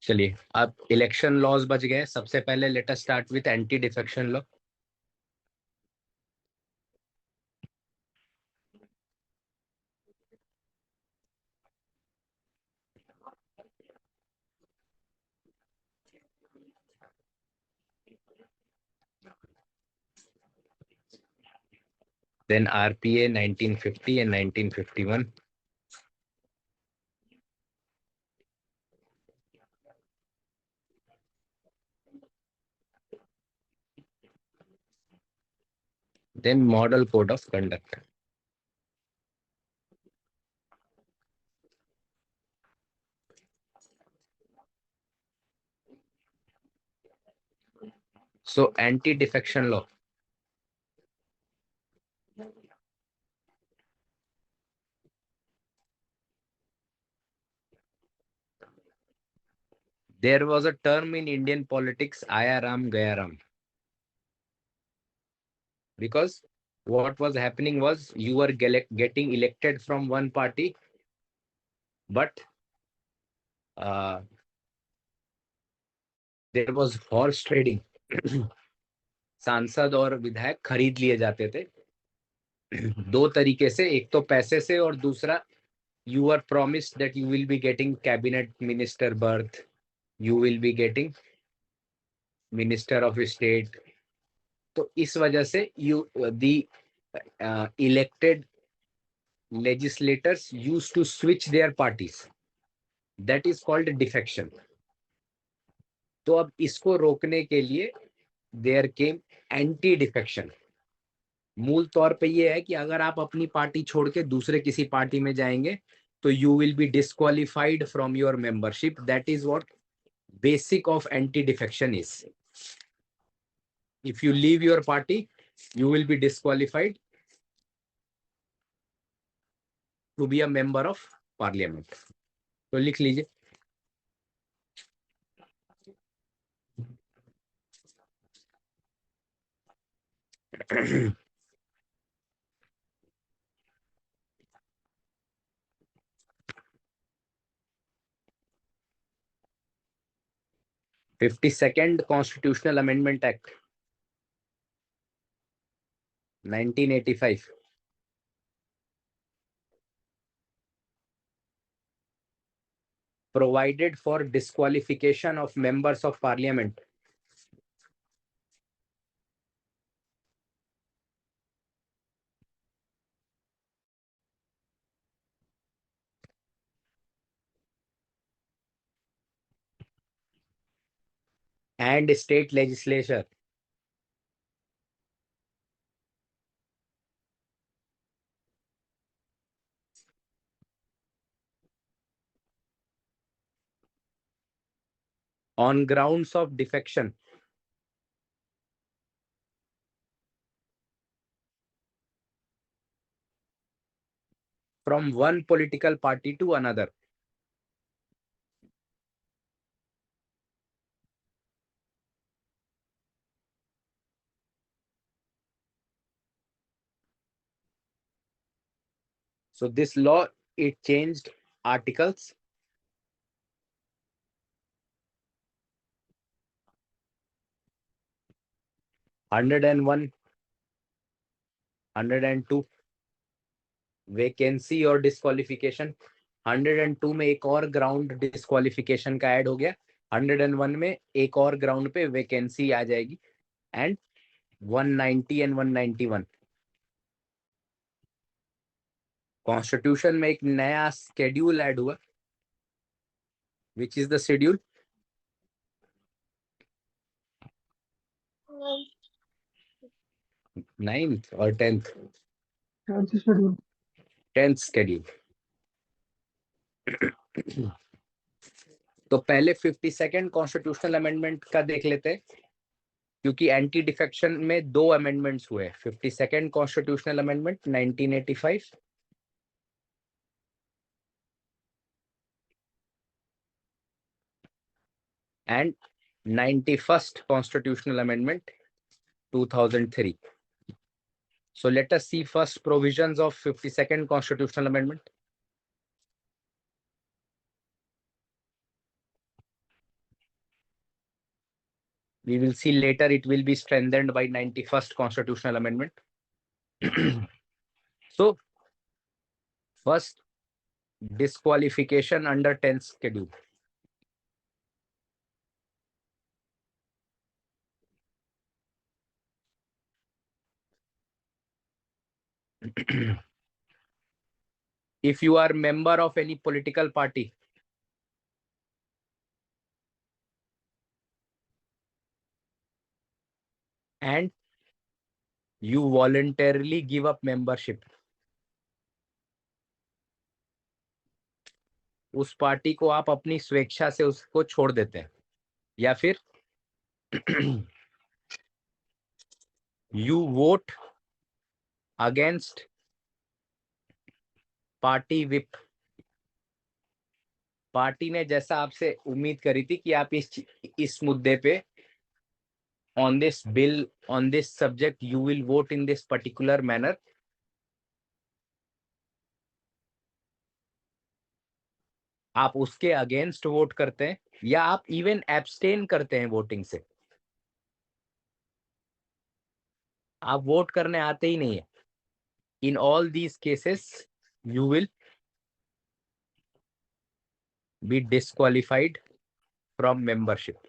चलिए, अब election laws बच गए। सबसे पहले let us start with anti defection law. Then RPA 1950 and 1951. Then Model Code of Conduct. So anti-defection law. There was a term in Indian politics, Aya Ram Gaya Ram, because what was happening was you were getting elected from one party, but there was horse trading. सांसद और विधायक खरीद लिए जाते थे दो तरीके से, एक तो पैसे से और दूसरा you are promised that you will be getting cabinet minister berth, you will be getting minister of state. तो इस वजह से the elected legislators used to switch their parties. That is called defection. तो अब इसको रोकने के लिए there came anti defection. मूल तौर पे ये है कि अगर आप अपनी पार्टी छोड़ के दूसरे किसी पार्टी में जाएंगे तो you will be disqualified from your membership. That is what basic of anti defection is. If you leave your party, you will be disqualified to be a member of parliament. तो लिख लीजिए. (52nd Constitutional Amendment Act, 1985) provided for disqualification of members of parliament and state legislature on grounds of defection from one political party to another. So this law, it changed articles 101, 102 vacancy और disqualification. 102 में एक और ground disqualification का add हो गया. 101 में एक और ग्राउंड पे वैकेंसी आ जाएगी. एंड 190 एंड 191 कॉन्स्टिट्यूशन में एक नया शेड्यूल ऐड हुआ, which is the schedule 9th और 10th. 10th schedule. तो पहले 52nd कॉन्स्टिट्यूशनल अमेंडमेंट का देख लेते हैं, क्योंकि एंटी डिफेक्शन में दो अमेंडमेंट्स हुए. 52nd constitutional amendment 1985 and 91st Constitutional Amendment 2003. So let us see first provisions of 52nd Constitutional Amendment. We will see later it will be strengthened by 91st constitutional amendment. So first, disqualification under 10th schedule. If you are member of any political party and you voluntarily give up membership, उस party को आप अपनी स्वेच्छा से उसको छोड़ देते हैं, या फिर you vote against party whip. Party ने जैसा आपसे उम्मीद करी थी कि आप इस मुद्दे पे on this bill, on this subject, you will vote in this particular manner. आप उसके अगेंस्ट वोट करते हैं या आप इवन एब्सटेन करते हैं वोटिंग से. आप वोट करने आते ही नहीं है. In all these cases you will be disqualified from membership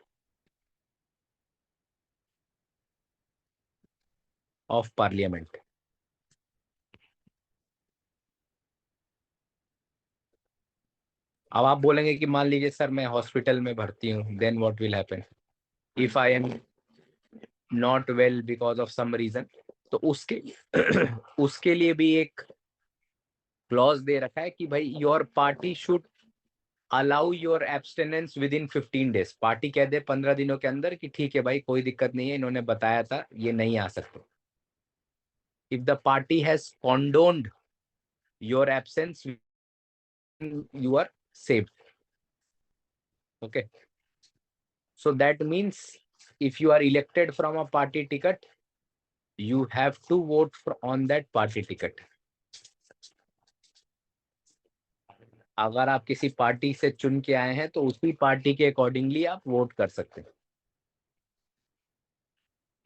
of parliament. अब आप बोलेंगे कि मान लीजिए सर मैं हॉस्पिटल में भर्ती हूँ, then what will happen if I am not well because of some reason. तो उसके लिए भी एक क्लॉज दे रखा है कि भाई your party should allow your abstinence within 15 days. Party कह दे 15 दिनों के अंदर कि ठीक है भाई कोई दिक्कत नहीं है, इन्होंने बताया था ये नहीं आ सकते. If the party has condoned your absence you are saved. Okay, so that means if you are elected from a party ticket, you have to vote on that party ticket. अगर आप किसी पार्टी से चुन के आए हैं तो उसी पार्टी के अकॉर्डिंगली आप वोट कर सकते हैं.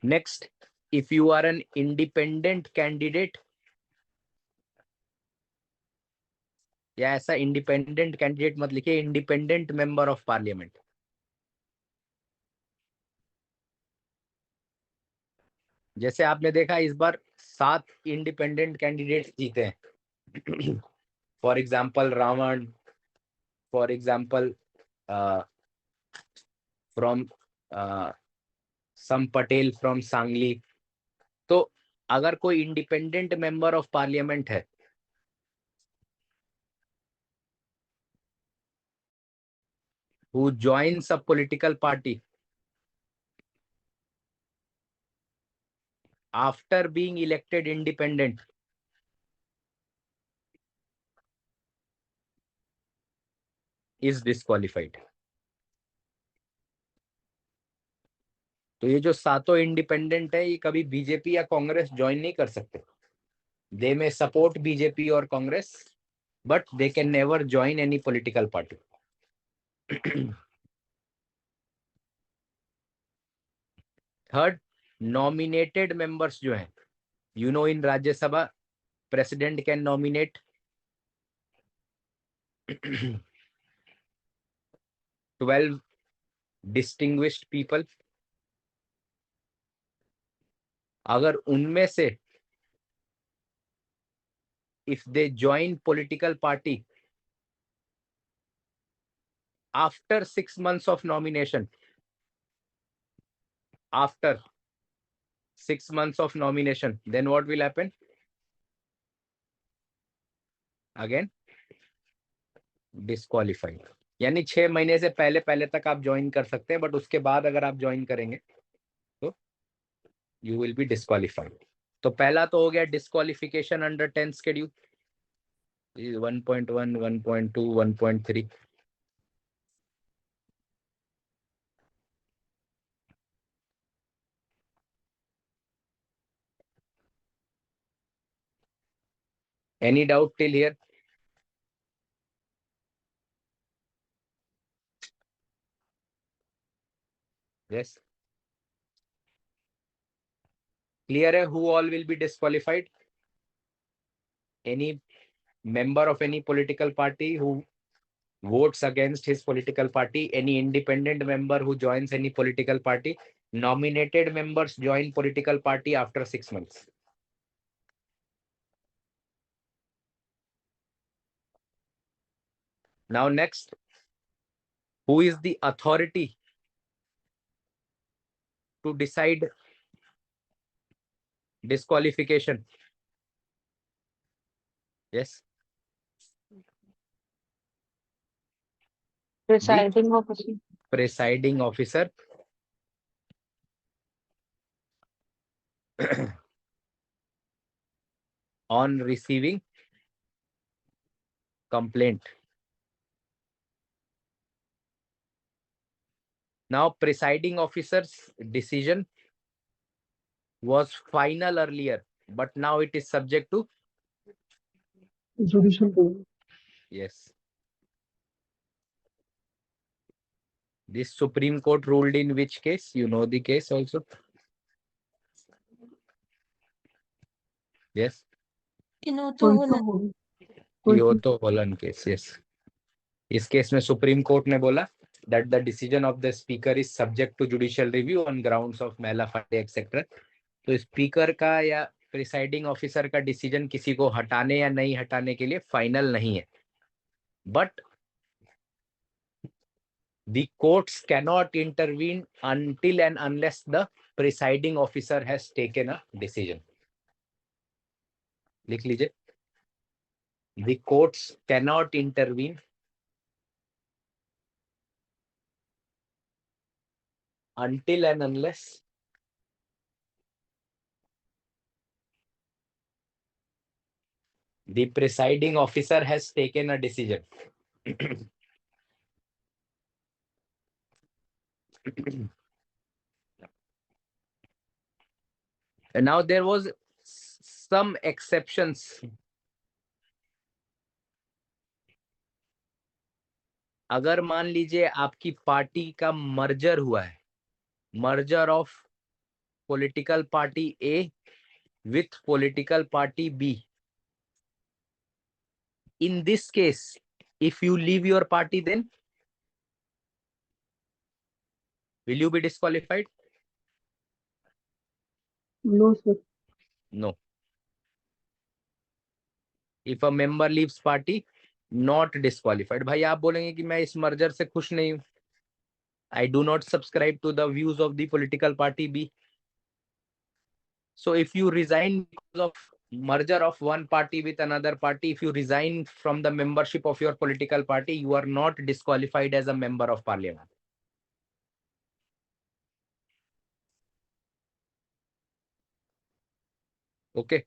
Next, if you are an independent candidate, या ऐसा इंडिपेंडेंट कैंडिडेट मत लिखिए, इंडिपेंडेंट मेंबर ऑफ पार्लियामेंट. जैसे आपने देखा इस बार 7 इंडिपेंडेंट कैंडिडेट जीते हैं. For example Ravan, for example from some Patel from Sangli. तो अगर कोई इंडिपेंडेंट मेंबर ऑफ पार्लियामेंट है who joins a political party after being elected independent, is disqualified. तो ये जो सातों इंडिपेंडेंट है ये कभी बीजेपी या कांग्रेस ज्वाइन नहीं कर सकते. दे मे सपोर्ट बीजेपी और Congress but they can never join any political party. Third, nominated members जो हैं, you know in Rajya Sabha president can nominate 12 distinguished people. अगर उनमें से if they join political party after 6 months of nomination, after 6 months of nomination, then what will happen? Again disqualified. यानी 6 महीने से पहले पहले तक आप ज्वाइन कर सकते हैं, बट उसके बाद अगर आप ज्वाइन करेंगे तो यू विल बी डिस्क्वालिफाइड. तो पहला तो हो गया disqualification under 10th schedule. 1.1, 1.2, 1.3. Any doubt till here? Yes. Clear है? Who all will be disqualified? Any member of any political party who votes against his political party, any independent member who joins any political party, nominated members join political party after 6 months. Now next, who is the authority to decide disqualification? Yes. Presiding officer. Presiding officer on receiving complaint. Now, presiding officer's decision was final earlier, but now it is subject to Judicial review. yes. This Supreme Court ruled in which case? You know the case also. Yes. Kyoto Holland case. Yes. इस case में supreme court ने बोला that the decision of the speaker is subject to judicial review on grounds of mala fide etc. तो speaker का या presiding officer का decision किसी को हटाने या नहीं हटाने के लिए फाइनल नहीं है, but the courts cannot intervene until and unless the presiding officer has taken a decision. लिख लीजिए, the courts cannot intervene until and unless the presiding officer has taken a decision. And now there was some exceptions. अगर मान लीजिए आपकी party का merger हुआ है, merger of political party A with political party B. In this case, if you leave your party, then will you be disqualified? No, sir. No. If a member leaves party, not disqualified. भाई आप बोलेंगे कि मैं इस merger से खुश नहीं हूं, I do not subscribe to the views of the political party B. So if you resign because of merger of one party with another party, if you resign from the membership of your political party, you are not disqualified as a member of parliament. Okay.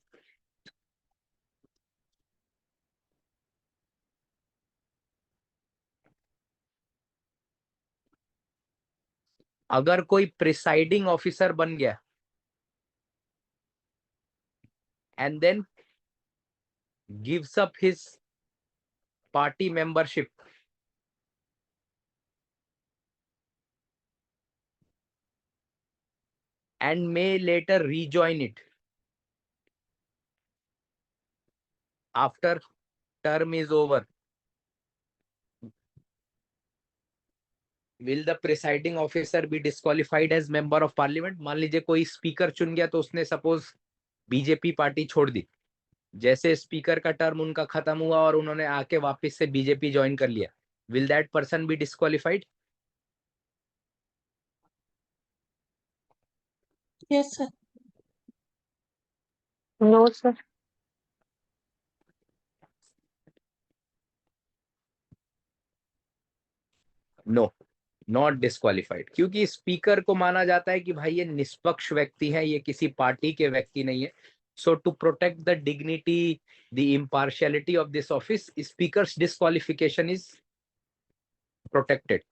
अगर कोई presiding officer बन गया and then gives up his party membership and may later rejoin it after term is over, will the presiding officer be disqualified as member of parliament? मान लीजिए कोई speaker चुन गया, तो उसने सपोज बीजेपी पार्टी छोड़ दी, जैसे स्पीकर का टर्म उनका खत्म हुआ और उन्होंने आके वापस से बीजेपी ज्वाइन कर लिया, will that person be disqualified? Yes, sir. No, sir. No, not disqualified, क्योंकि स्पीकर को माना जाता है कि भाई ये निष्पक्ष व्यक्ति है, ये किसी पार्टी के व्यक्ति नहीं है. So to protect the dignity, the impartiality of this office, speaker's disqualification is protected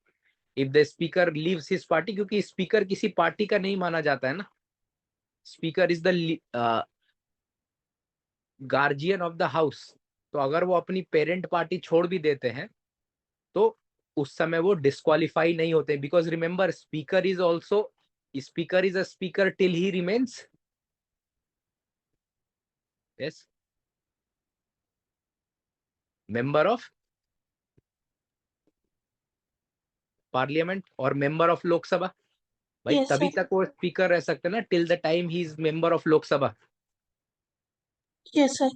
if the speaker leaves his party, क्योंकि स्पीकर किसी पार्टी का नहीं माना जाता है ना. Speaker is the guardian of the house. तो अगर वो अपनी पेरेंट पार्टी छोड़ भी देते हैं तो उस समय वो डिस्क्वालीफाई नहीं होते, because remember speaker is a speaker till he remains yes, member of parliament और member of लोक सभा. भाई Yes, तभी sir. तक वो स्पीकर रह सकते ना, till the time he is member of लोक सभा. Yes, sir.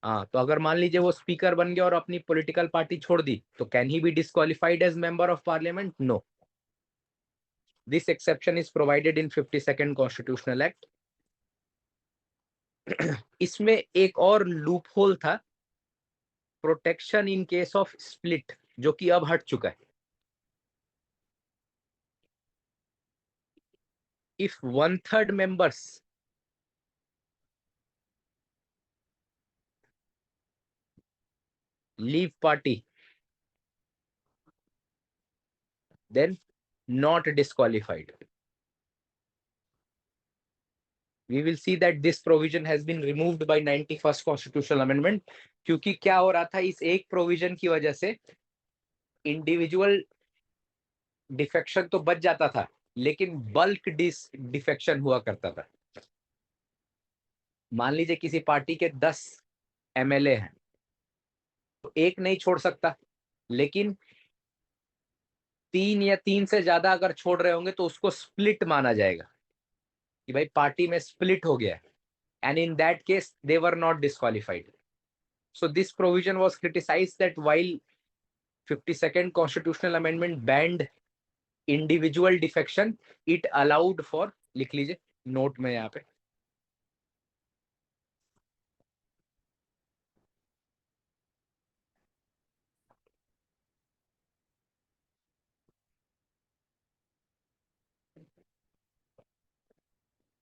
हाँ, तो अगर मान लीजिए वो स्पीकर बन गया और अपनी पॉलिटिकल पार्टी छोड़ दी, तो can he be disqualified as member of parliament? No. This exception is provided in 52nd constitutional act. इसमें एक और लूप होल था, protection in case of split, जो कि अब हट चुका है. If 1/3 members leave party, then not disqualified. We will see that this provision has been removed by 91st constitutional amendment, क्योंकि क्या हो रहा था, इस एक प्रोविजन की वजह से इंडिविजुअल डिफेक्शन तो बच जाता था, लेकिन बल्क डिफेक्शन हुआ करता था. मान लीजिए किसी पार्टी के 10 एमएलए हैं, तो एक नहीं छोड़ सकता, लेकिन 3 या 3 से ज्यादा अगर छोड़ रहे होंगे तो उसको स्प्लिट माना जाएगा कि भाई पार्टी में स्प्लिट हो गया है. And in that case, they were not disqualified. So this provision was criticized that while 52nd constitutional amendment banned individual defection, it allowed for, लिख लीजिए नोट में यहाँ पे,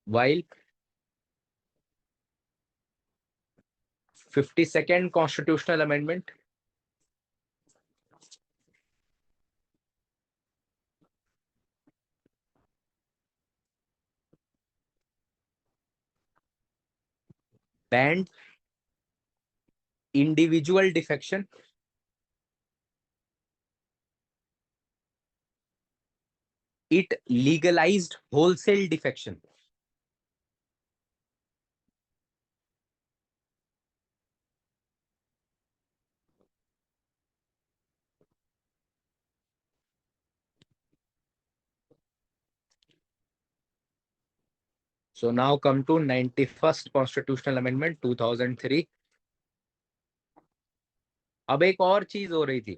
while 52nd constitutional amendment banned individual defection, it legalized wholesale defection. So now come to 91st constitutional amendment 2003. अब एक और चीज हो रही थी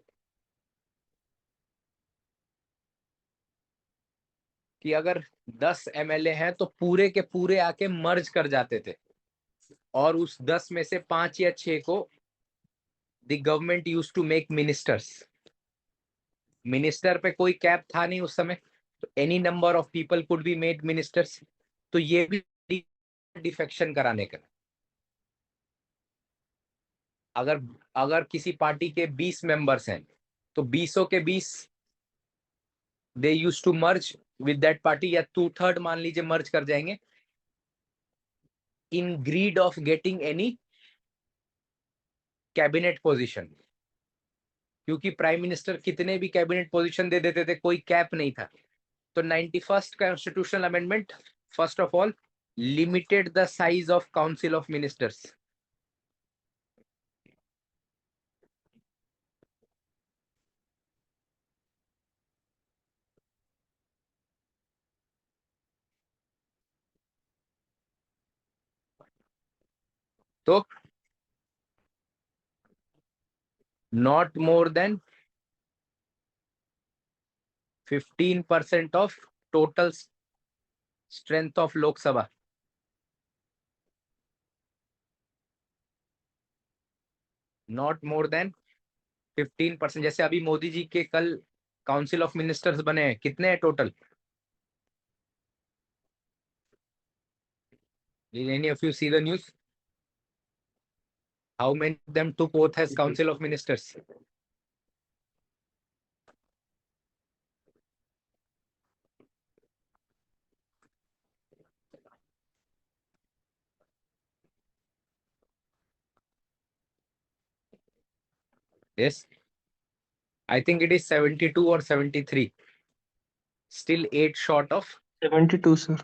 कि अगर 10 एमएलए हैं तो पूरे के पूरे आके मर्ज कर जाते थे, और उस 10 में से 5 या 6 को the government use to make ministers. Minister पे कोई कैप था नहीं उस समय, तो any number of people could be made ministers. तो ये भी डिफेक्शन कराने का. अगर अगर किसी पार्टी के 20 मेंबर्स हैं, तो 20 के 20 they use to merge with that party, या 2/3 मान लीजिए मर्ज कर जाएंगे, in greed of getting any cabinet position. क्योंकि प्राइम मिनिस्टर कितने भी कैबिनेट पोजीशन दे देते थे, कोई कैप नहीं था. तो 91st constitutional amendment first of all limited the size of council of ministers. तो not more than 15% of total strength of Lok Sabha. Not more than 15%. जैसे अभी मोदी जी के कल काउंसिल ऑफ मिनिस्टर्स बने हैं, कितने हैं total? Did any of you see the news? How many of them took oath as council of ministers? Yes, I think it is 72 or 73. Still 8 short of 72 sir.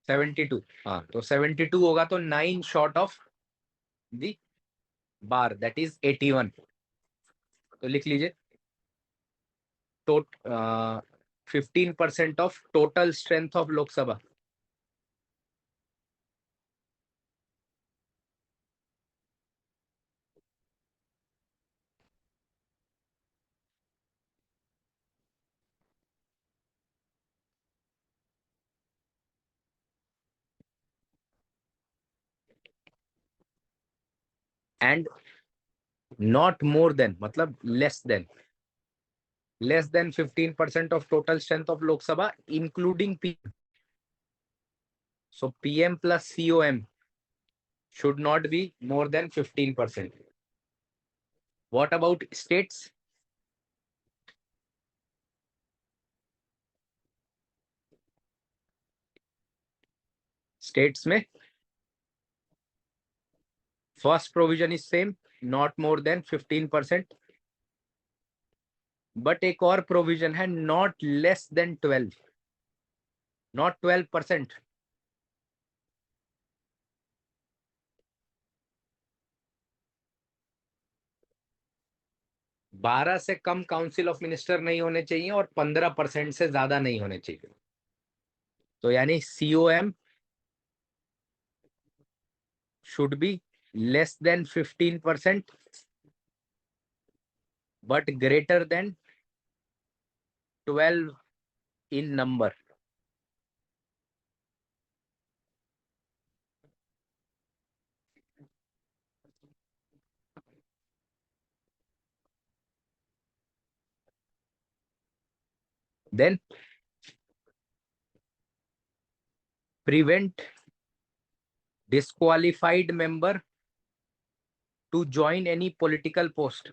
72. हाँ, तो 72 होगा तो 9 short of the bar, that is 81। तो लिख लीजिए, तो 15% of total strength of Lok Sabha. And not more than, मतलब less than 15% of total strength of Lok Sabha, including PM. So PM plus COM should not be more than 15%. What about states? States में first provision is same, not more than 15%. But एक और provision है, not less than 12, not 12%. 12 से कम council of minister नहीं होने चाहिए और 15% से ज्यादा नहीं होने चाहिए। तो यानी COM should be less than 15% but greater than 12 in number. Then prevent disqualified member to join any political post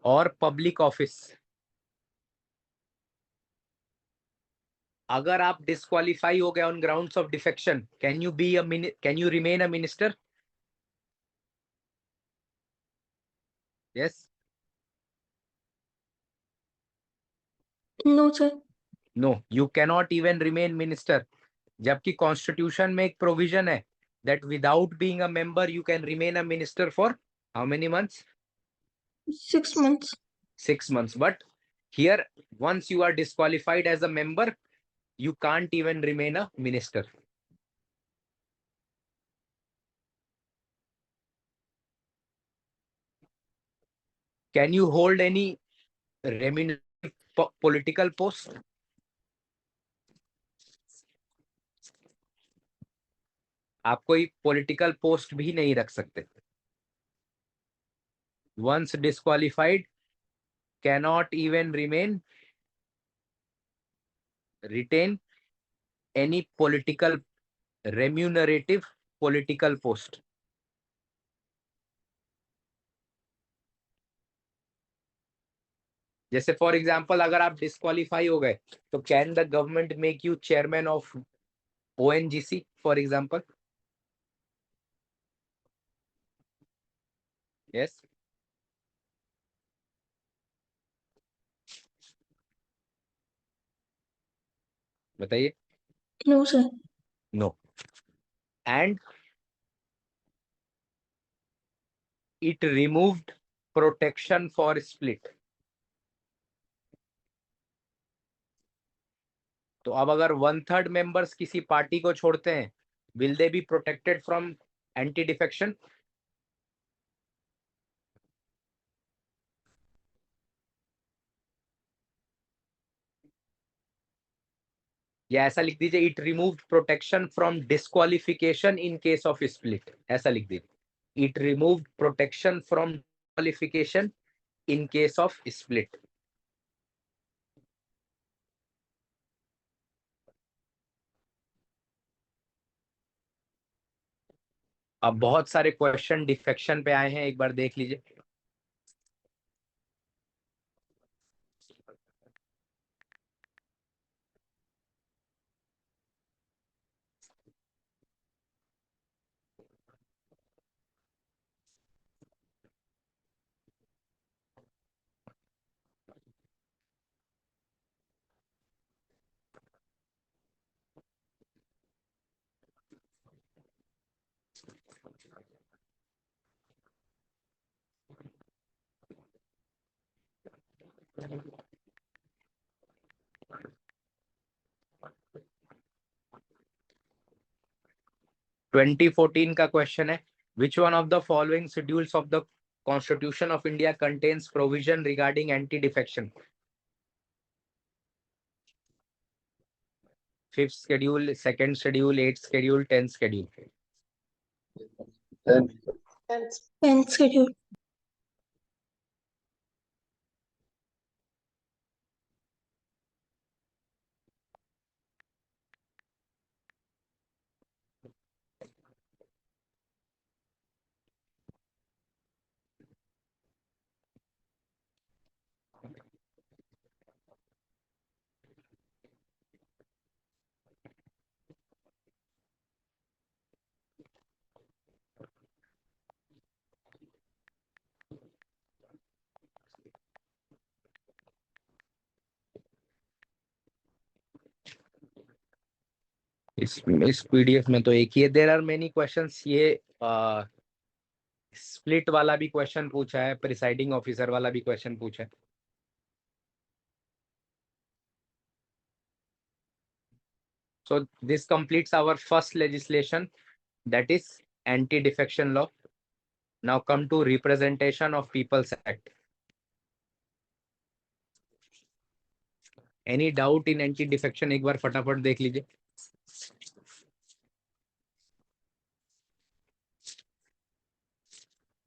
or public office. अगर आप डिस्क्वालीफाई हो गए on grounds of defection, can you remain a minister? Yes, No, sir. No, you cannot even remain minister. जबकि constitution में एक provision है that without being a member you can remain a minister for how many months? 6 months. 6 months. But here, once you are disqualified as a member, you can't even remain a minister. Can you hold any remunerative political post? आप कोई political post भी नहीं रख सकते। Once disqualified, cannot even retain any political remunerative political post. जैसे for example अगर आप disqualify हो गए तो can the government make you chairman of ONGC for example? Yes, बताइए। No, sir. No, and it removed protection for split. तो अब अगर 1/3 मेंबर्स किसी पार्टी को छोड़ते हैं, will they be protected from anti defection? या ऐसा लिख दीजिए, it removed protection from disqualification in case of split, ऐसा लिख दीजिए, it removed protection from disqualification in case of split. अब बहुत सारे क्वेश्चन डिफेक्शन पे आए हैं, एक बार देख लीजिए। 2014 का क्वेश्चन है, which one of the following schedules of the Constitution of India contains provision regarding anti-defection? Fifth schedule, second schedule, eighth schedule, 10th schedule. Tenth schedule. इस पीडीएफ में तो एक ही है. There are many questions. ये split वाला भी question पूछा है, प्रिसाइडिंग ऑफिसर वाला भी क्वेश्चन पूछा है. So this completes our first legislation, that is anti-defection law. Now come to Representation of People's Act. Any doubt in anti-defection? एक बार फटाफट देख लीजिए.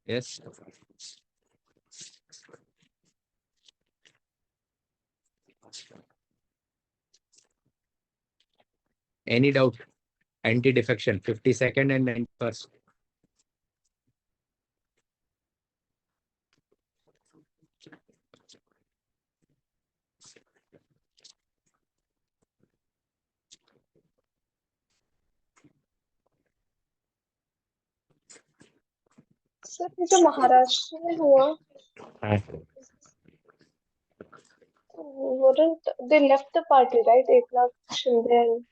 Yes. Any doubt? Anti-defection, 52nd and 91st. Sir ये जो महाराष्ट्र में हुआ, wouldn't they left the party, right? Eknath Shinde and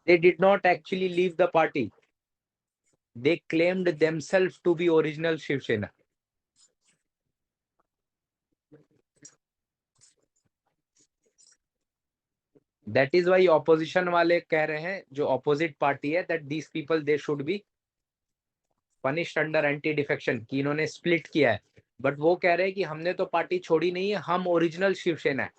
They did not actually leave the party. They claimed themselves to be original Shiv Sena. That is why opposition वाले कह रहे हैं, जो opposite party है, that these people they should be punished under anti-defection, कि इन्होंने split किया है. बट वो कह रहे हैं कि हमने तो पार्टी छोड़ी नहीं है, हम ओरिजिनल शिवसेना है.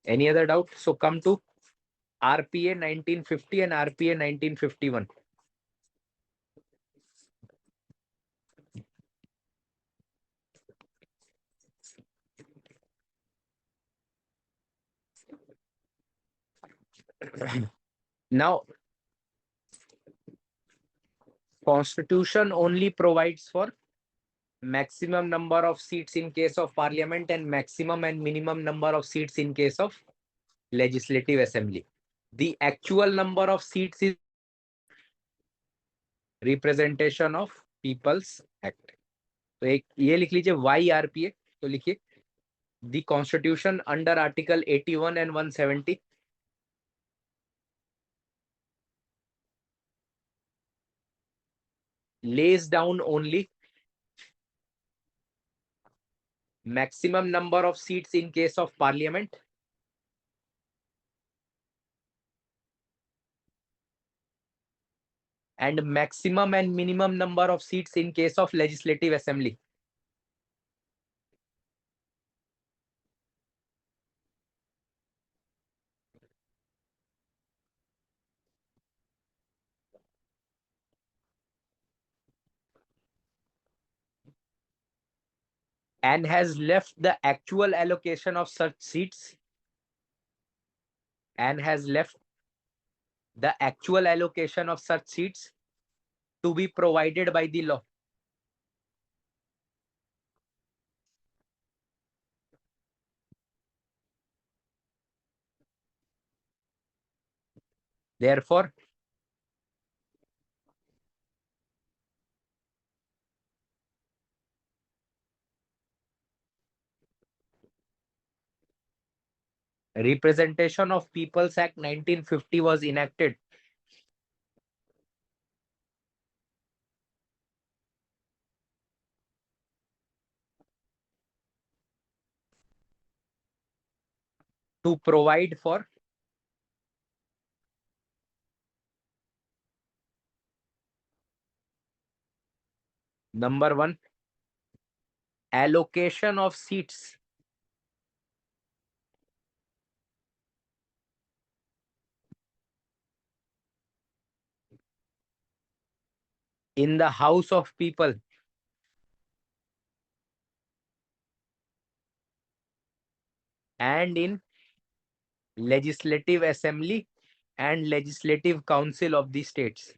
Any other doubt? So come to RPA 1950 and RPA 1951. Now, Constitution only provides for maximum number of seats in case of parliament and maximum and minimum number of seats in case of legislative assembly. The actual number of seats is Representation of People's Act. तो एक ये लिख लीजिए YRPA. तो लिखिए the Constitution under Article 81 and 170 lays down only maximum number of seats in case of parliament and maximum and minimum number of seats in case of legislative assembly. And has left the actual allocation of such seats to be provided by the law. Therefore, Representation of People's Act 1950 was enacted to provide for number one, allocation of seats in the House of People and in Legislative Assembly and Legislative Council of the states.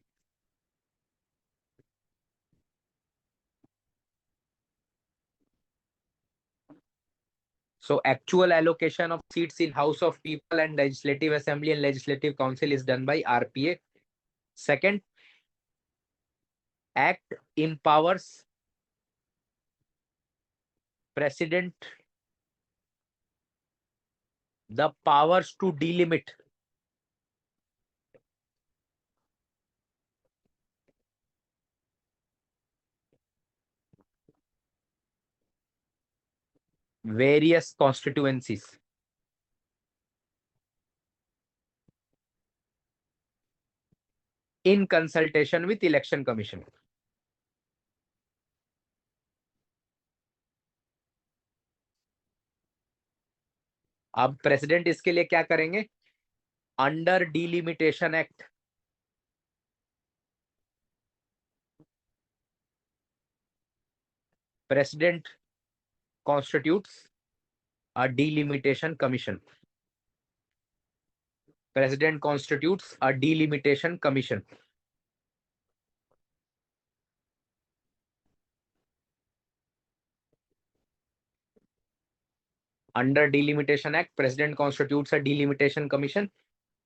So actual allocation of seats in House of People and Legislative Assembly and Legislative Council is done by RPA. Second, Act empowers President the powers to delimit various constituencies in consultation with Election Commission. अब president इसके लिए क्या करेंगे? Under delimitation act president constitutes a delimitation commission. President constitutes a delimitation commission. Under delimitation act, president constitutes a delimitation commission.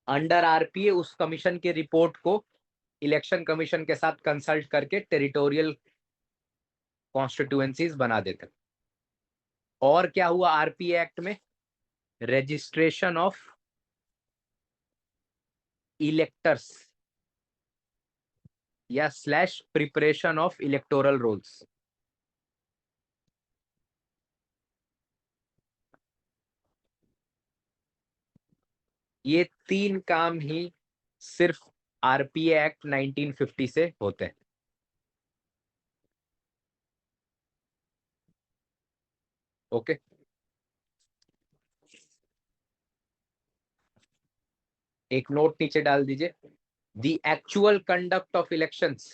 Under RPA उस commission के report को election commission के साथ कंसल्ट करके टेरिटोरियल कॉन्स्टिट्यूएंसीज बना देते। और क्या हुआ आरपीए एक्ट में? रजिस्ट्रेशन ऑफ इलेक्टर्स या slash preparation of electoral rolls. ये तीन काम ही सिर्फ आरपीए एक्ट 1950 से होते हैं। ओके, एक नोट नीचे डाल दीजिए, the actual conduct of elections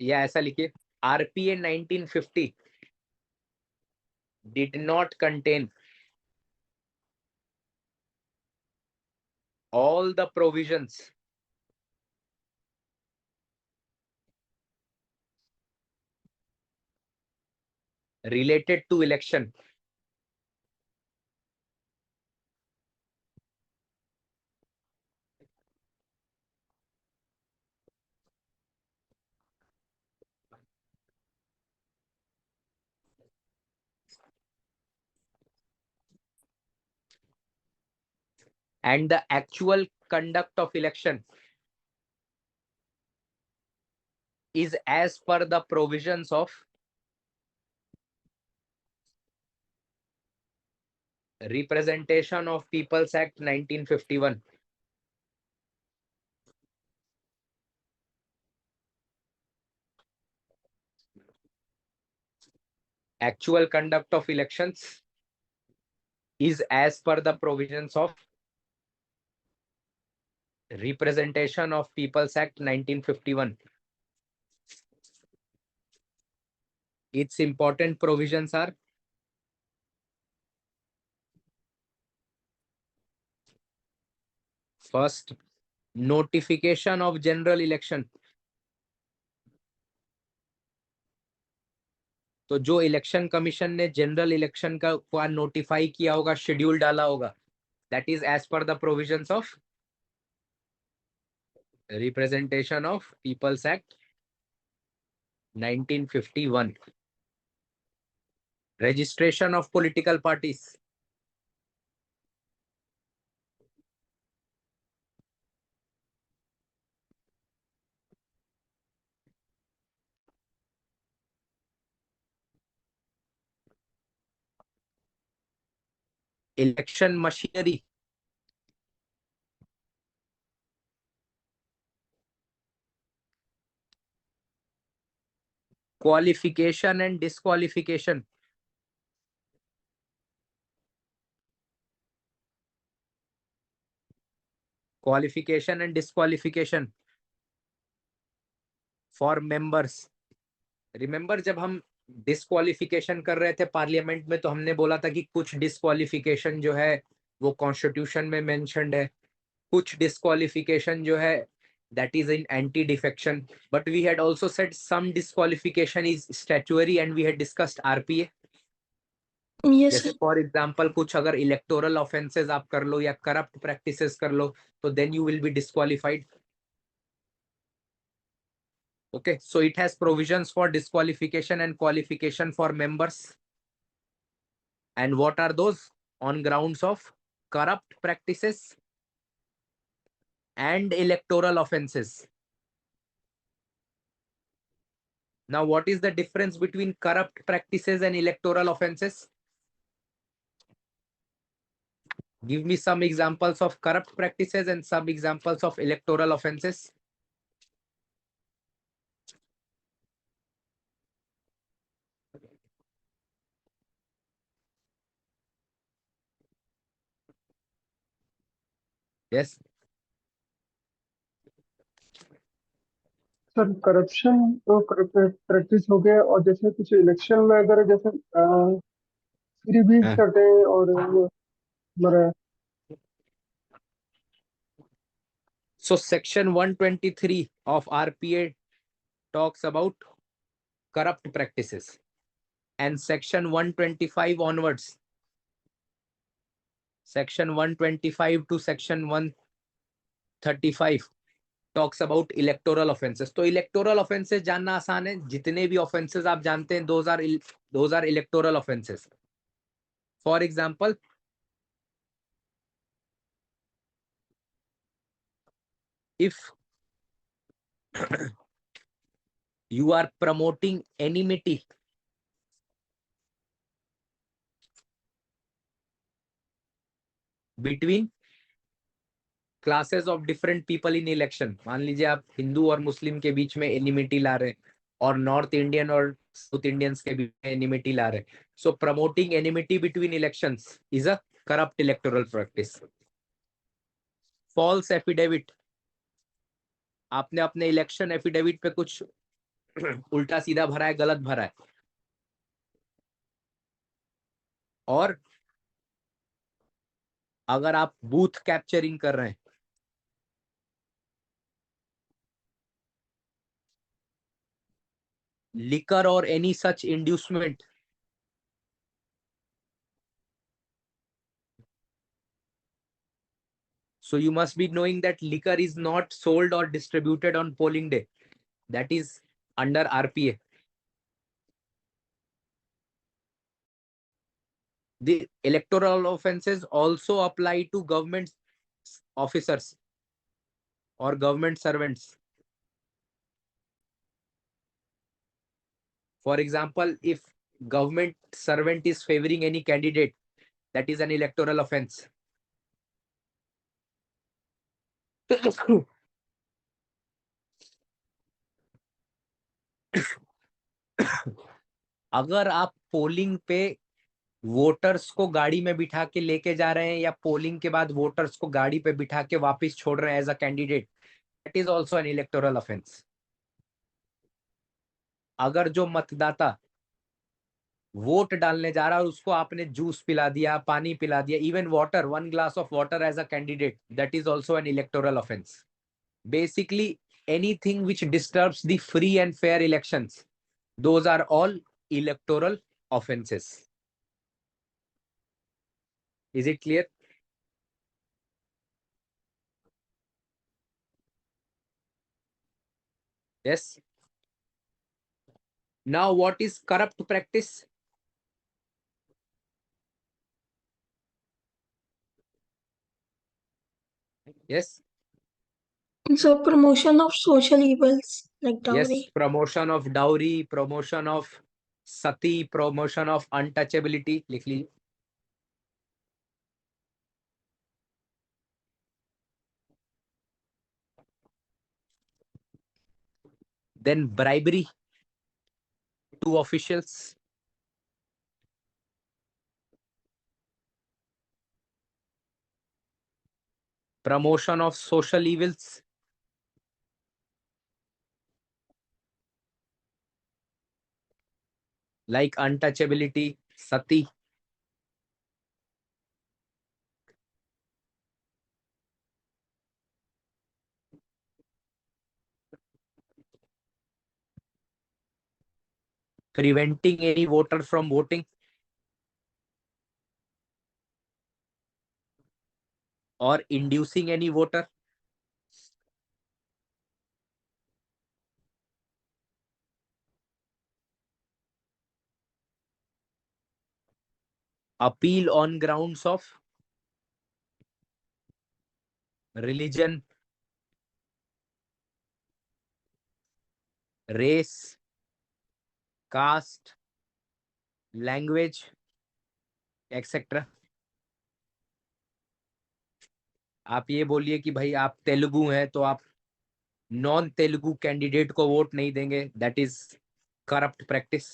या ऐसा लिखिए, RPA 1950 did not contain all the provisions related to election and the actual conduct of election is as per the provisions of Representation of People's Act 1951. Actual conduct of elections is as per the provisions of Representation of People's Act 1951. Its important provisions are: first, notification of general election. तो जो election commission ने general election का notify किया होगा, schedule डाला होगा, that is as per the provisions of representation of peoples act 1951. Registration of political parties. election machinery, qualification and disqualification, qualification and disqualification for members. Remember जब हम disqualification कर रहे थे पार्लियामेंट में, तो हमने बोला था कि कुछ डिस्क्वालिफिकेशन जो है वो कॉन्स्टिट्यूशन में मेंशन्ड है, कुछ डिस्क्वालिफिकेशन जो है that is in anti defection, but we had also said some disqualification is statutory and we had discussed RPA. Yes, जैसे sir. फॉर एग्जांपल कुछ अगर इलेक्टोरल ऑफेंसेस आप कर लो या करप्ट प्रैक्टिसेस कर लो, तो then you will be disqualified. Okay, so it has provisions for disqualification and qualification for members. And what are those? On grounds of corrupt practices and electoral offenses. Now, what is the difference between corrupt practices and electoral offenses? Give me some examples of corrupt practices and some examples of electoral offenses. Yes. Sir corruption तो practice हो गया, और जैसे कुछ election में अगर जैसे freebies हाँ. कटे और वो हमारा So section 123 of RPA talks about corrupt practices, and section 125 onwards, section 125 to section 135 talks about electoral offenses. तो electoral offenses जानना आसान है, जितने भी offenses आप जानते हैं those are electoral offenses. For example, if you are promoting enmity between classes of different people in election, मान लीजिए आप हिंदू और मुस्लिम के बीच में एनिमिटी ला रहे हैं, और नॉर्थ इंडियन और साउथ इंडियंस के बीच में एनिमिटी ला रहे हैं. So promoting enmity between elections is a corrupt electoral practice. False affidavit, आपने अपने इलेक्शन एफिडेविट पे कुछ उल्टा सीधा भरा है, गलत भरा है, और अगर आप बूथ कैप्चरिंग कर रहे हैं, liquor or any such inducement, so you must be knowing that liquor is not sold or distributed on polling day. That is under RPA. The electoral offenses also apply to government officers or government servants. For example, if government servant is favoring any candidate, that is an electoral offense. अगर आप polling पे voters को गाड़ी में बिठा के लेके जा रहे हैं, या पोलिंग के बाद वोटर्स को गाड़ी पे बिठा के वापस छोड़ रहे हैं as a candidate, that is also an electoral offence. अगर जो मतदाता वोट डालने जा रहा है और उसको आपने जूस पिला दिया, पानी पिला दिया, even water, 1 glass of water as a candidate, that is also an electoral offense. Basically, anything which disturbs the free and fair elections, those are all electoral offenses. Is it clear? Yes. Now, what is corrupt practice? Yes. So promotion of social evils like dowry. Yes, promotion of dowry, promotion of sati, promotion of untouchability. लिख लीजिए. then bribery to officials, promotion of social evils, like untouchability, sati, preventing any voter from voting, or inducing any voter, appeal on grounds of religion, race, caste, language, etc. आप ये बोलिए कि भाई आप तेलुगु हैं तो आप नॉन तेलुगु कैंडिडेट को वोट नहीं देंगे, that is corrupt practice.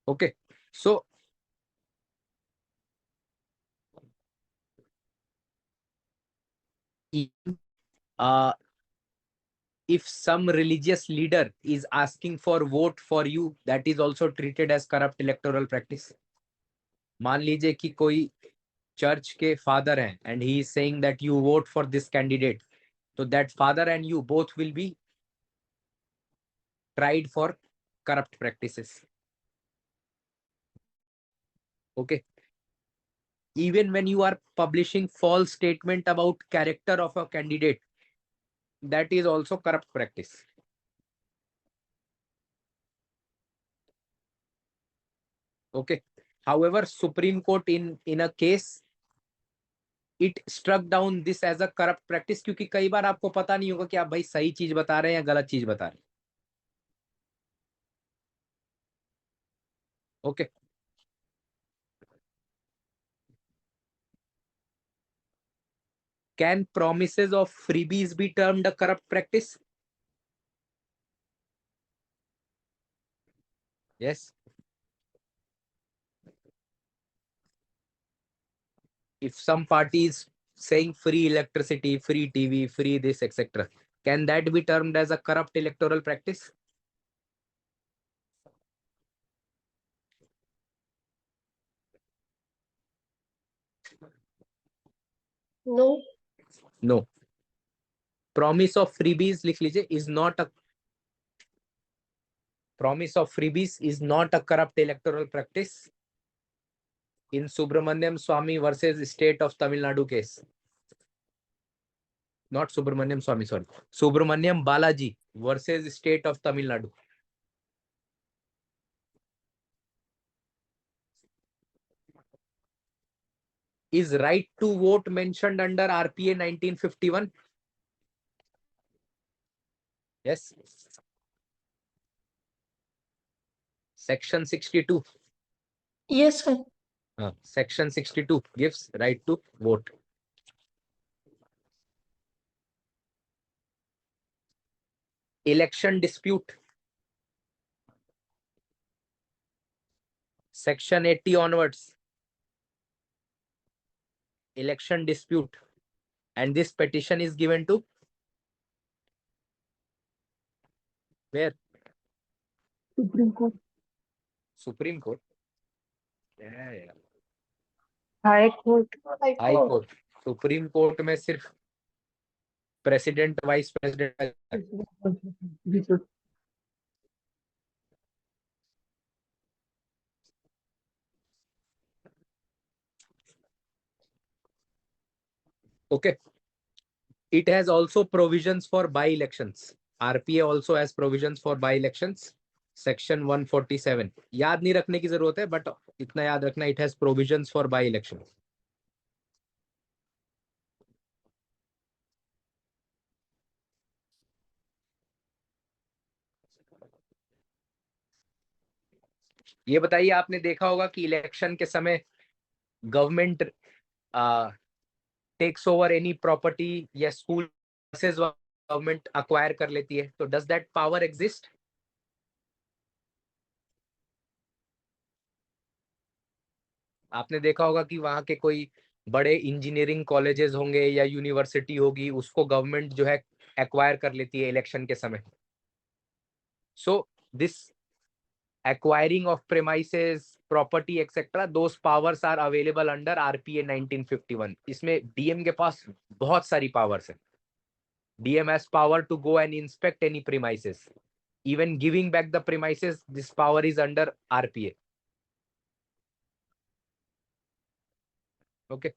Okay, so uh, if some religious leader is asking for vote for you, that is also treated as corrupt electoral practice. मान लीजिए कि कोई चर्च के फादर हैं and he is saying that you vote for this candidate, so that father and you both will be tried for corrupt practices. Okay, even when you are publishing false statement about character of a candidate, that is also corrupt practice. Okay, however, Supreme Court in a case it struck down this as a corrupt practice, क्योंकि कई बार आपको पता नहीं होगा कि आप भाई सही चीज बता रहे हैं या गलत चीज बता रहे हैं. Okay, can promises of freebies be termed a corrupt practice? Yes. If some party is saying free electricity, free TV, free this, etc., can that be termed as a corrupt electoral practice? No. No. Promise of freebies लिख लीजिए is not a promise of freebies is not a corrupt electoral practice in Subramaniam Swamy versus State of Tamil Nadu case. Not Subramaniam Swamy, sorry. Subramaniam Balaji versus State of Tamil Nadu. Is right to vote mentioned under RPA 1951? Yes. Section 62. Yes, sir. Section 62 gives right to vote. Election dispute. Section 80 onwards. Election dispute. And this petition is given to where? Supreme court. Supreme Court. Yeah. High Court. High Court. Supreme Court में सिर्फ president vice president. जी sir. Okay. It has also provisions for by-elections. RPA also has provisions for by-elections. Section 147. याद नहीं रखने की जरूरत है, but इतना याद रखना, it has provisions for by-elections. ये बताइए, आपने देखा होगा कि इलेक्शन के समय government takes over any property या स्कूल बसेस गवर्नमेंट अक्वायर कर लेती है, तो डज दैट पावर एग्जिस्ट? आपने देखा होगा कि वहां के कोई बड़े इंजीनियरिंग कॉलेजेस होंगे या यूनिवर्सिटी होगी, उसको गवर्नमेंट जो है एक्वायर कर लेती है इलेक्शन के समय. So this acquiring of premises, property, etc. those powers are available under RPA 1951. इसमें DM के पास बहुत सारी powers है. DM has power to go and inspect any premises. Even giving back the premises, this power is under RPA. Okay.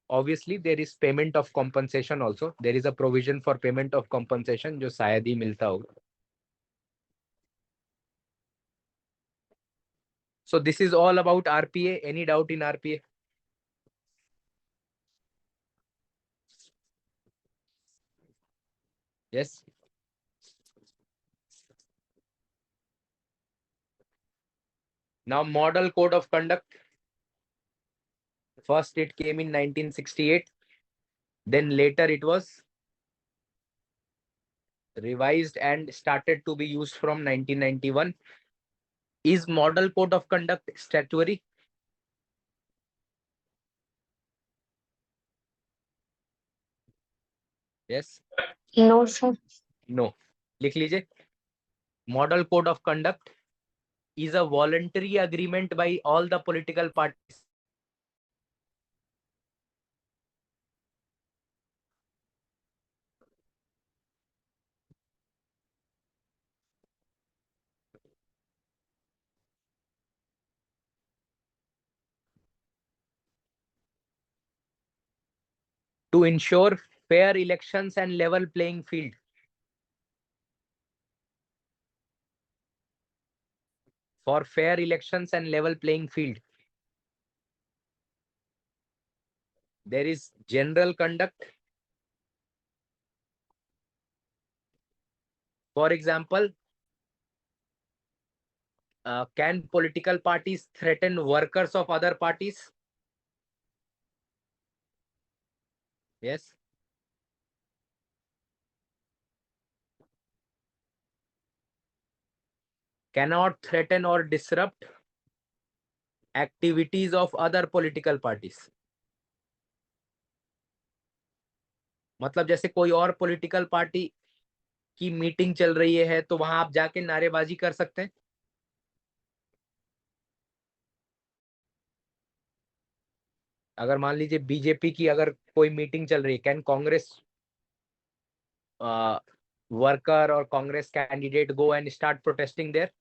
Obviously, there is payment of compensation also. There is a provision for payment of compensation जो शायद ही मिलता होगा. So this is all about RPA. Any doubt in RPA? Yes. Now, Model Code of Conduct. First, it came in 1968. Then later, it was revised and started to be used from 1991. Is Model Code of Conduct statutory? Yes. No, sir. No. लिख लीजिए. Model Code of Conduct is a voluntary agreement by all the political parties. To ensure fair elections and level playing field. For fair elections and level playing field. There is general conduct. For example, can political parties threaten workers of other parties? Yes. Cannot threaten or disrupt activities of other political parties. मतलब जैसे कोई और political party की meeting चल रही है तो वहां आप जाके नारेबाजी कर सकते हैं. अगर मान लीजिए बीजेपी की अगर कोई मीटिंग चल रही है, कैन कांग्रेस वर्कर और Congress candidate go and start protesting there?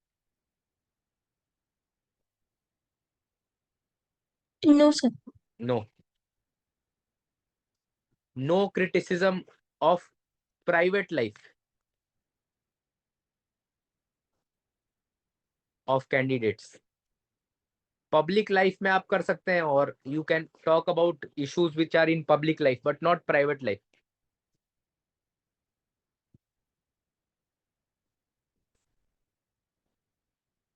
No, sir. No. No criticism of private life of candidates. Public life में आप कर सकते हैं और you can talk about issues which are in public life but not private life.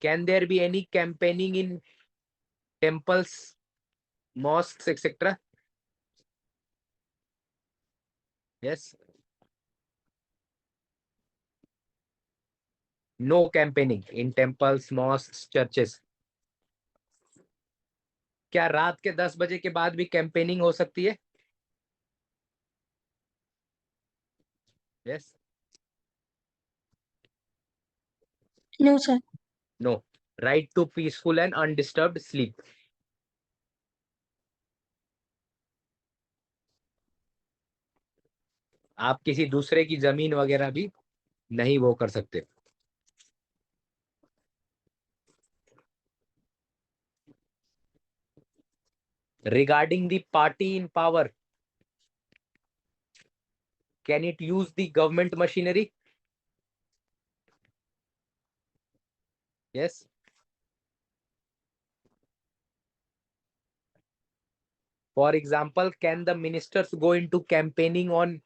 Can there be any campaigning in temples, mosques, etc.? Yes. No campaigning in temples, mosques, churches. क्या रात के 10 बजे के बाद भी कैंपेनिंग हो सकती है? Yes. No, sir. No. Right to peaceful and undisturbed sleep. आप किसी दूसरे की जमीन वगैरह भी नहीं वो कर सकते. Regarding the party in power, can it use the government machinery? Yes. For example, can the ministers go into campaigning on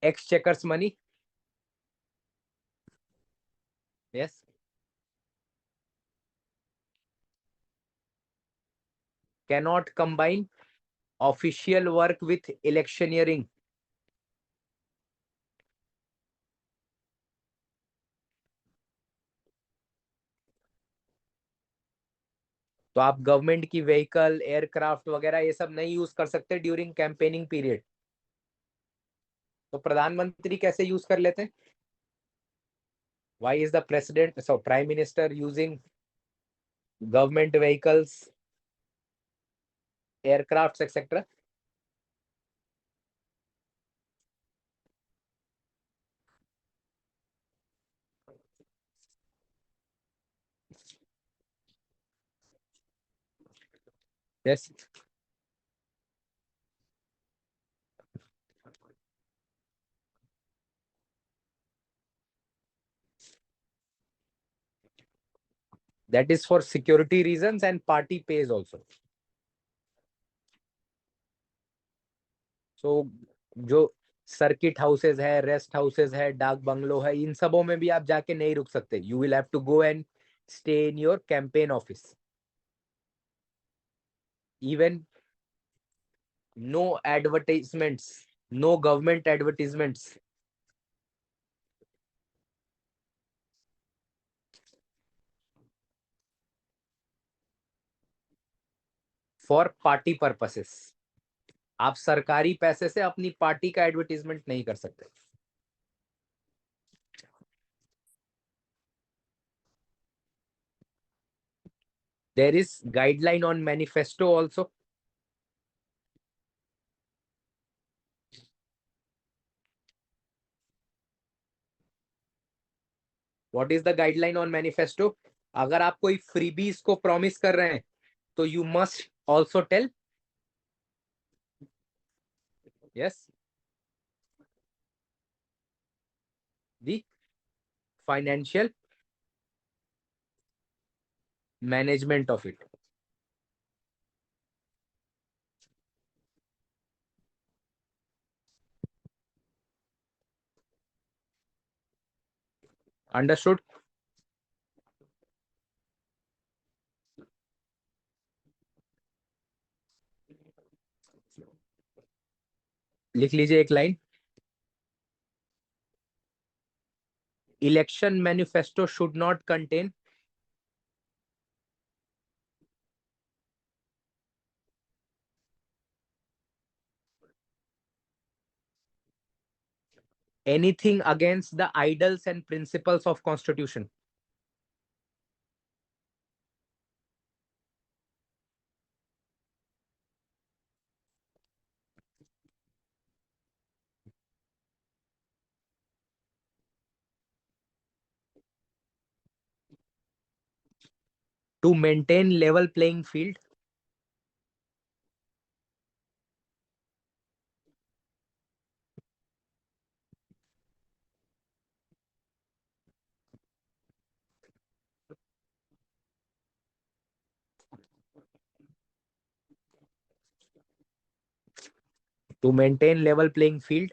exchequer's money? Yes. cannot combine official work with electioneering. तो आप गवर्नमेंट की vehicle, aircraft वगैरह ये सब नहीं use कर सकते during campaigning period. तो प्रधानमंत्री कैसे यूज कर लेते हैं? Why is the president, so prime minister using government vehicles, aircrafts, etc.? Yes. That is for security reasons and party pays also. So जो सर्किट हाउसेज है, रेस्ट हाउसेज है, डाक बंगलो है, इन सबों में भी आप जाके नहीं रुक सकते. You will have to go and stay in your campaign office. Even no advertisements, no government advertisements. For party purposes. आप सरकारी पैसे से अपनी पार्टी का एडवर्टीजमेंट नहीं कर सकते. There is guideline on manifesto also. What is the guideline on manifesto? अगर आप कोई फ्रीबीज को प्रॉमिस कर रहे हैं तो you must also tell. Yes, the financial management of it. Understood? लिख लीजिए एक line. Election manifesto should not contain anything against the ideals and principles of constitution. To maintain level playing field. To maintain level playing field.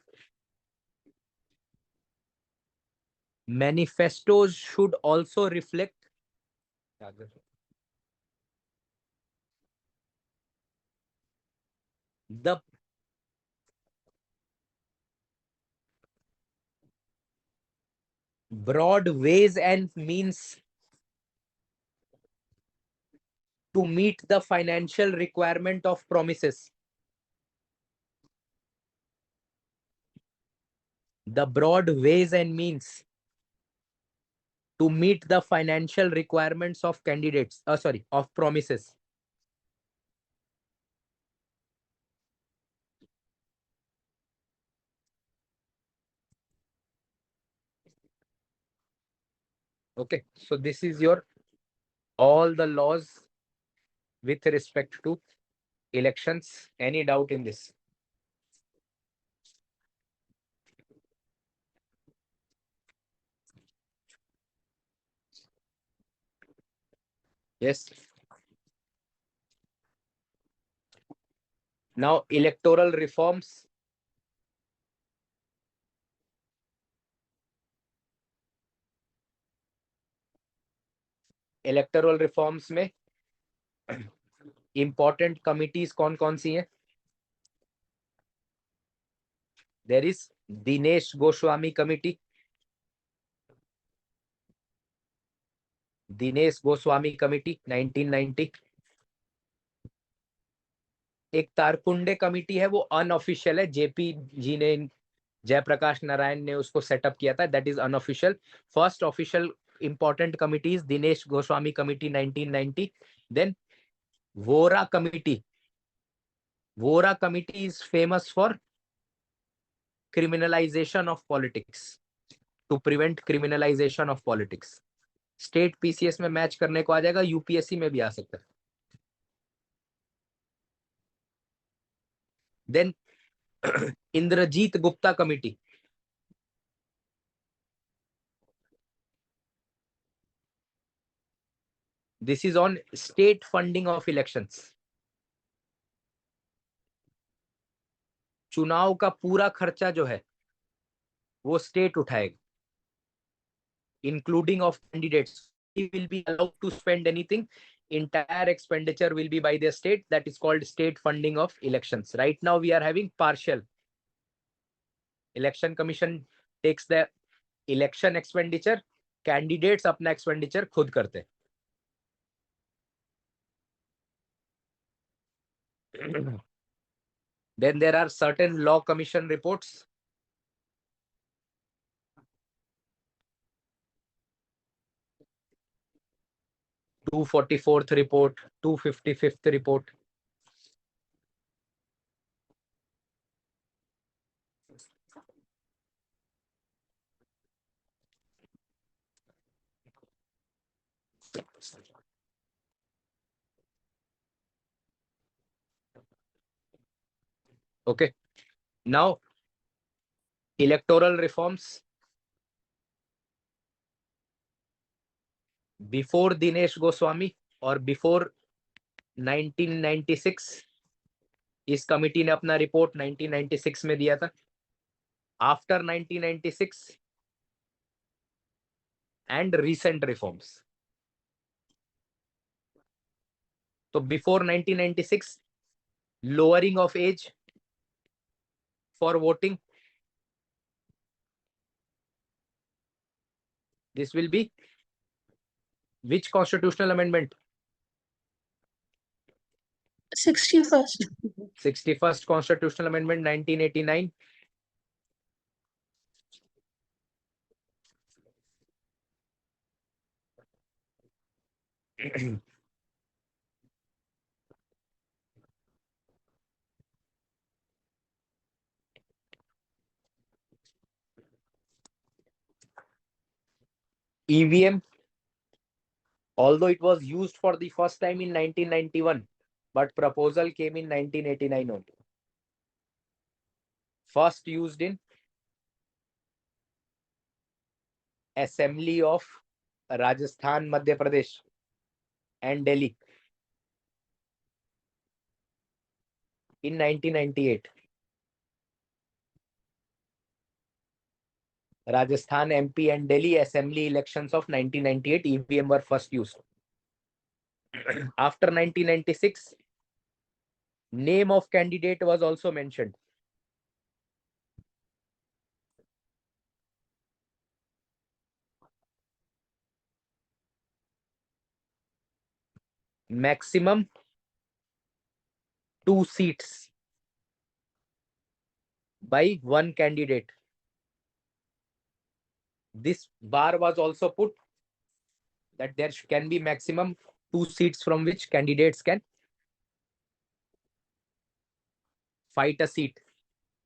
Manifestos should also reflect the broad ways and means to meet the financial requirement of promises. The broad ways and means to meet the financial requirements of candidates, of promises. Okay, so this is your all the laws with respect to elections. Any doubt in this? Yes. Now electoral reforms. Electoral reforms में important committees कौन कौन सी हैं? There is Dinesh Goswami committee, Dinesh Goswami committee 1990। एक Tarkunde committee है, वो unofficial है, JP जी ने, जयप्रकाश नारायण ने उसको सेटअप किया था, that is unofficial. First official important committees Dinesh Goswami committee 1990। Then Vora committee, Vora committee is famous for criminalization of politics, to prevent criminalization of politics। State PCS में मैच करने को आ जाएगा, यूपीएससी में भी आ सकता है। Then Indrajit Gupta committee, this is on state funding of elections. चुनाव का पूरा खर्चा जो है वो स्टेट उठाएगा, including of candidates. He will be allowed to spend anything. Entire expenditure will be by the state. That is called state funding of elections. Right now we are having partial. Election Commission takes the election expenditure. Candidates अपना expenditure खुद करते हैं। Then there are certain law commission reports. Two 44th report, 255th report. Okay. Now, electoral reforms. Before Dinesh Goswami और before 1996, इस committee ने अपना report 1996 में दिया था। आफ्टर 1996 एंड recent रिफॉर्म्स, तो before 1996 lowering of age for voting, this will be which constitutional amendment? 61st. 61st constitutional amendment 1989। EVM, although it was used for the first time in 1991, but proposal came in 1989 only. First used in Assembly of Rajasthan, Madhya Pradesh and Delhi in 1998. Rajasthan, MP and Delhi Assembly elections of 1998, EVM were first used. After 1996, name of candidate was also mentioned. Maximum 2 seats by one candidate. This bar was also put that there can be maximum 2 seats from which candidates can fight a seat.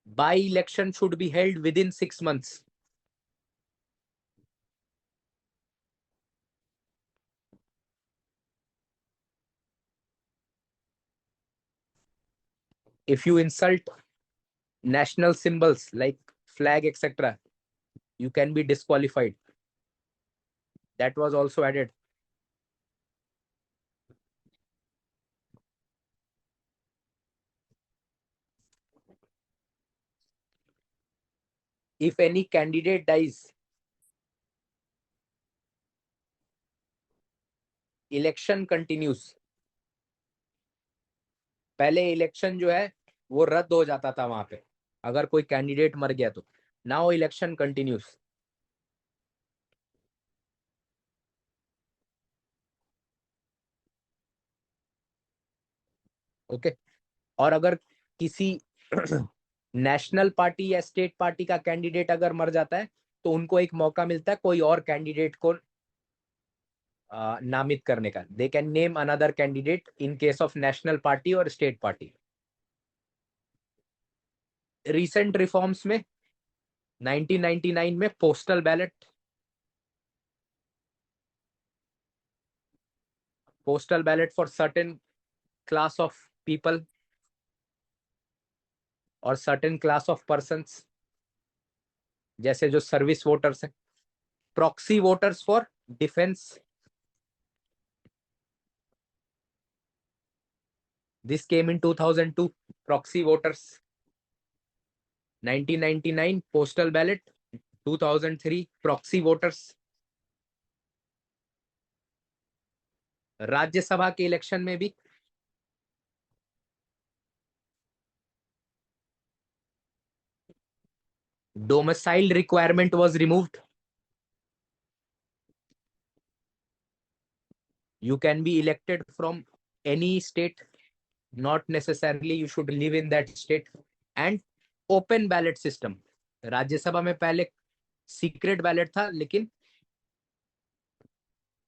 By-election should be held within 6 months. If you insult national symbols like flag, etc., you can be disqualified. That was also added. If any candidate dies, election continues. पहले election जो है वो रद्द हो जाता था वहां पे अगर कोई कैंडिडेट मर गया तो. Now election continuous. ओके. और अगर किसी नेशनल पार्टी या स्टेट पार्टी का कैंडिडेट अगर मर जाता है तो उनको एक मौका मिलता है कोई और कैंडिडेट को नामित करने का. They can name another candidate in case of national party और स्टेट पार्टी. रिसेंट रिफॉर्म्स में 1999 में postal ballot for certain class of people और सर्टेन क्लास ऑफ पर्सन्स, जैसे जो सर्विस वोटर्स हैं. Proxy voters for defence. This came in 2002. Proxy voters. 1999 postal ballot. 2003 proxy voters. Rajya Sabha के election में भी domicile requirement was removed. You can be elected from any state, not necessarily you should live in that state. And open ballot system. Rajya Sabha में पहले secret ballot था, लेकिन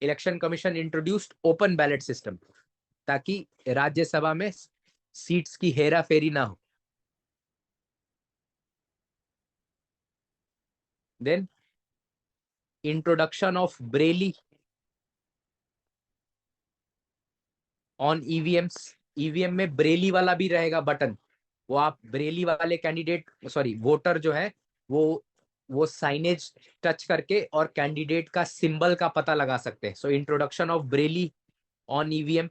election commission introduced open ballot system ताकि राज्यसभा में seats की हेरा फेरी ना हो. Then introduction of Braille on EVMs. EVM में ब्रेली वाला भी रहेगा बटन. वो आप ब्रेली वाले कैंडिडेट वोटर जो है वो साइनेज टच करके और कैंडिडेट का सिंबल का पता लगा सकते हैं. So introduction of Braille on EVM.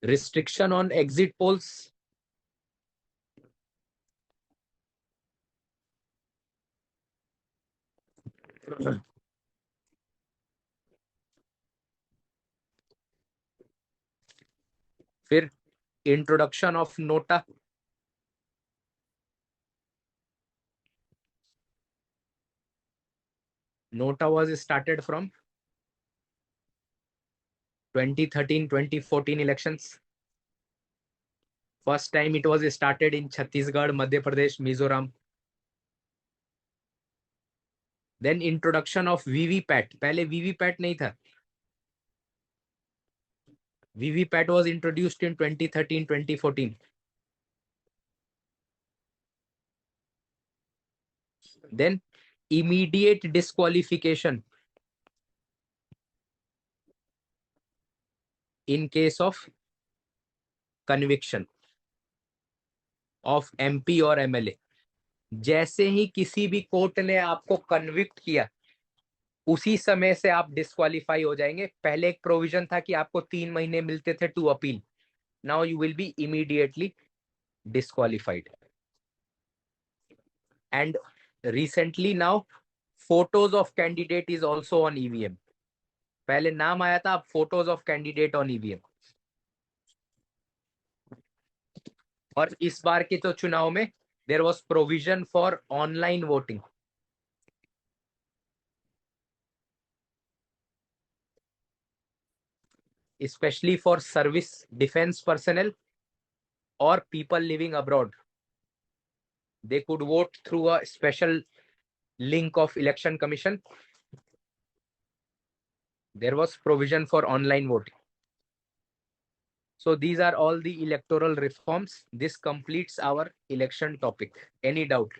Restriction on exit polls. फिर introduction of NOTA. NOTA was started from 2013-2014 elections. First time it was started in Chhattisgarh, Madhya Pradesh, Mizoram. Then introduction of VVPAT. पहले VVPAT नहीं था. VVPAT was introduced in 2013-2014. Then immediate disqualification in case of conviction of MP और MLA. जैसे ही किसी भी court ने आपको convict किया उसी समय से आप डिस्क्वालीफाई हो जाएंगे. पहले एक प्रोविजन था कि आपको 3 महीने मिलते थे to appeal. Now you will be immediately disqualified. And recently now photos of candidate is also on EVM. पहले नाम आया था, अब photos of candidate on EVM. और इस बार के तो चुनाव में there was provision for online voting. especially for service defense personnel or people living abroad. They could vote through a special link of election commission. There was provision for online voting. So these are all the electoral reforms. This completes our election topic. Any doubt?